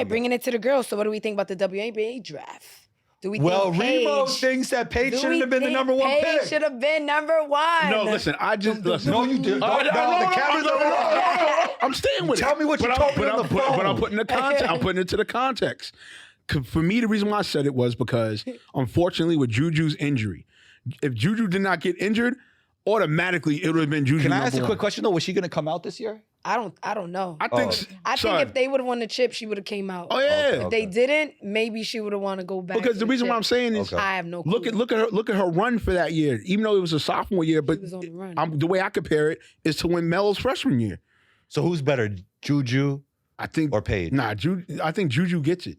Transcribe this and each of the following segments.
right, bringing it to the girls. So what do we think about the WNBA draft? Do we Well, think Remo Paige, thinks that Paige shouldn't have been the number one Paige pick. should have been number one. No, listen. I just listen. No, you did. No, the cameras are. I'm staying with it. Tell me what you told me on the phone. But I'm putting the context. I'm putting it to the context. For me, the reason why I said it was because, unfortunately, with Juju's injury, if Juju did not get injured, automatically it would have been Juju. Can I ask a number quick one. question though? Was she going to come out this year? I don't know. I think. I think if they would have won the chip, she would have came out. Oh yeah. If they didn't, maybe she would have wanted to go back. Because the reason why I'm saying is, I have no clue. look at her run for that year. Even though it was a sophomore year, but was on the run. the way I compare it is to when Melo's freshman year. So who's better, Juju I think or Paige? Nah, I think Juju gets it.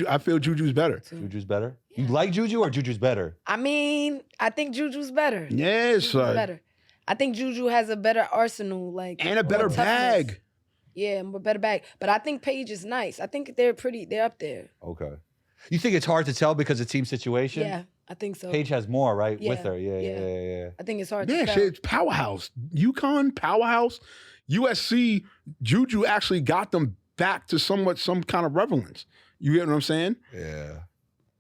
I feel Juju's better. Juju's better. You like Juju or Juju's better? I mean, I think Juju's better. Yes, Juju's better. I think Juju has a better arsenal, and a better bag. Yeah, a better bag. But I think Paige is nice. I think they're up there. Okay. You think it's hard to tell because of team situation? Yeah, I think so. Paige has more, right? Yeah, With her. Yeah. I think it's hard to Yeah, tell. shit, powerhouse. UConn, powerhouse. USC, Juju actually got them back to some kind of relevance. You get what I'm saying? Yeah.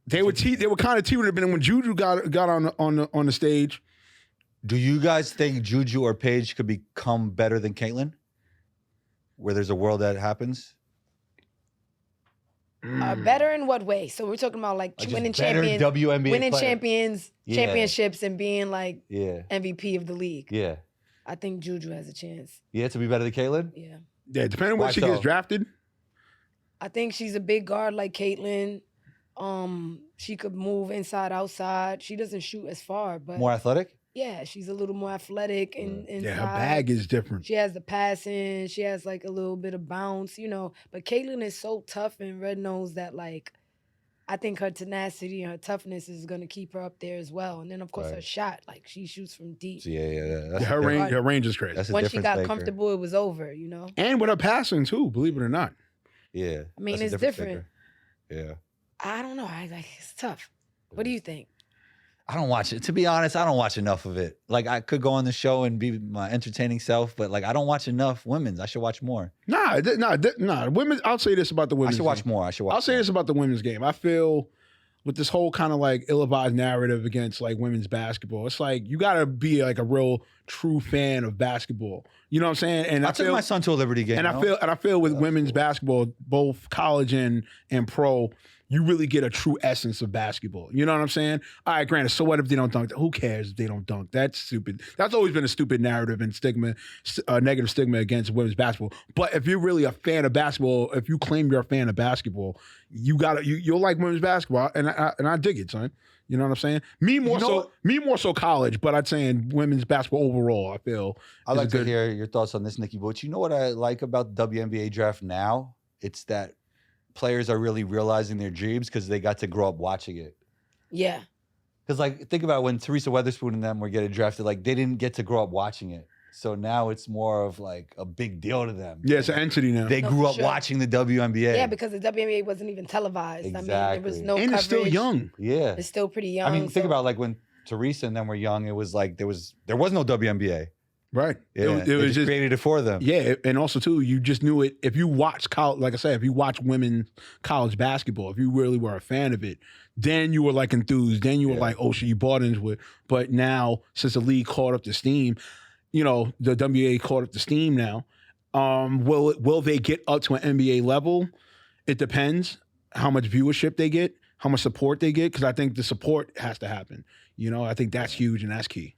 They were kind of teetering, but when Juju got on the stage. Do you guys think Juju or Paige could become better than Caitlyn? Where there's a world that happens? Better in what way? So we're talking about like Just winning better champions, WNBA winning player. championships, and being like Yeah. MVP of the league. Yeah. I think Juju has a chance. Yeah, to be better than Caitlyn? Yeah. Yeah, depending on Why where she so? gets drafted. I think she's a big guard like Caitlyn. She could move inside, outside. She doesn't shoot as far, but More athletic? yeah, she's a little more athletic and inside. Yeah, her bag is different. She has the passing. She has like a little bit of bounce, But Caitlyn is so tough and red-nosed that like, I think her tenacity and her toughness is gonna keep her up there as well. And then of course her shot, like she shoots from deep. Yeah. That's Her range is crazy. That's a Once she difference got maker. comfortable, it was over, And with her passing too, believe it or not. Yeah. I mean, that's a it's difference different. maker. Yeah. I don't know. It's tough. What do you think? I don't watch it. To be honest, I don't watch enough of it. Like, I could go on the show and be my entertaining self, but like, I don't watch enough women's. I should watch more. Nah. Women. I'll say this about the I women's. should watch game. more. I'll say this about the women's game. I feel with this whole kind of like ill-advised narrative against like women's basketball, it's like you got to be like a real true fan of basketball. You know what I'm saying? And I took my son to a Liberty game. And I feel with women's basketball, both college and pro, you really get a true essence of basketball. You know what I'm saying? All right, granted, so what if they don't dunk? Who cares if they don't dunk? That's stupid. That's always been a stupid narrative and stigma, negative stigma against women's basketball. But if you're really a fan of basketball, if you claim you're a fan of basketball, you'll like women's basketball, and I dig it, son. You know what I'm saying? Me more so college, but I'd say in women's basketball overall, I feel. I'd like to hear your thoughts on this, Nikki. But you know what I like about the WNBA draft now? It's that players are really realizing their dreams because they got to grow up watching it. Yeah. Because like, think about when Teresa Weatherspoon and them were getting drafted, like they didn't get to grow up watching it. So now it's more of like a big deal to them. Yeah, it's an entity now. They grew up watching the WNBA. Yeah, because the WNBA wasn't even televised. Exactly. I mean, there was no coverage. And it's still young. Yeah. It's still pretty young. I mean, think about like when Teresa and them were young, it was like there was no WNBA. Right. Yeah. It was just created it for them. Yeah, and also too, you just knew it. If you watch college, like I said, if you watch women's college basketball, if you really were a fan of it, then you were like enthused. Then you were like, oh shit, you bought into it. But now, since the league caught up to steam, the WNBA caught up to steam now. Will they get up to an NBA level? It depends how much viewership they get, how much support they get, because I think the support has to happen. I think that's huge and that's key.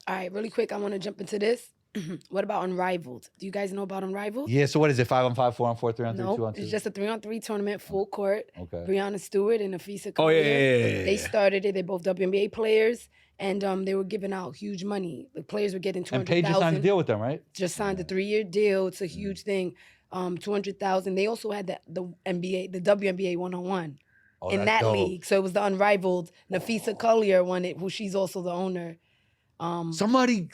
All right, really quick, I want to jump into this. What about Unrivaled? Do you guys know about Unrivaled? Yeah, so what is it? 5-on-5, 4-on-4, 3-on-3, No, 2-on-2? it's just a 3-on-3 tournament, full court. Okay. Brianna Stewart and Afisa Oh, yeah. They started it. They're both WNBA players, and they were giving out huge money. The players were getting $200,000. And Paige just signed a deal with them, right? Just signed a 3-year deal. It's a huge thing. $200,000. They also had the WNBA 1-on-1 in that dope. league. So it was the Unrivaled. Nafisa Collier won it, who she's also the owner. Somebody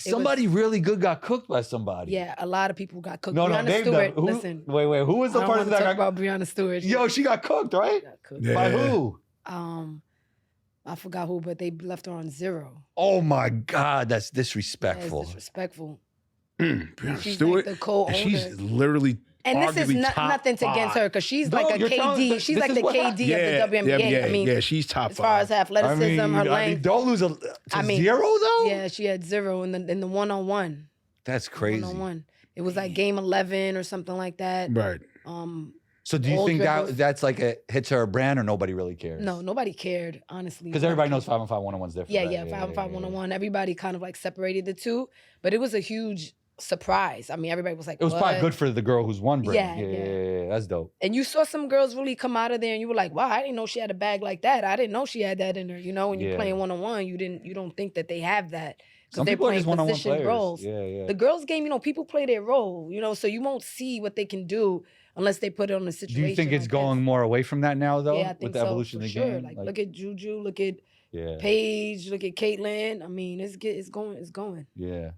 really good got cooked by somebody. Yeah, a lot of people got cooked. No, Brianna name Stewart, them. listen. Wait, who was the I don't person want to that talk got about Brianna Stewart. Yo, she got cooked, right? Got cooked. Yeah. By who? I forgot who, but they left her on 0. Oh my God, that's That's disrespectful. disrespectful. Brianna She's Stewart, like the co-owner. and she's literally And this is arguably top nothing against her because she's like a you're telling- KD. this She's is like the what KD Yeah, of the WNBA. I mean, she's top as far as 5. athleticism, her length. don't lose to I mean, 0 though. Yeah, she had 0 in the one-on-one. That's crazy. One-on-one. It was like game 11 or something like that. Right. So do you All think dribbles. that's like a hits her brand, or nobody really cares? No, nobody cared, honestly. Because everybody knows 5-on-5 1-on-1's different. Yeah, right? yeah, 5-on-5 one-on-one. Everybody kind of like separated the two, but it was a huge surprise. I mean, everybody was like, It was what? probably good for the girl who's won brand. Yeah, Yeah, that's dope. And you saw some girls really come out of there, and you were like, "Wow, I didn't know she had a bag like that. I didn't know she had that in her." You know, when you're Yeah. playing one-on-one, you don't think that they have that Some because they're people are playing just one-on-one position players. roles. Yeah, yeah. The girls' game, people play their role. So you won't see what they can do unless they put it on a situation. Do you think it's like going this. more away from that now, though? Yeah, I think with the so, evolution for of the sure. game? Like, look at Juju, look at yeah, Paige, look at Caitlyn. I mean, it's going. yeah.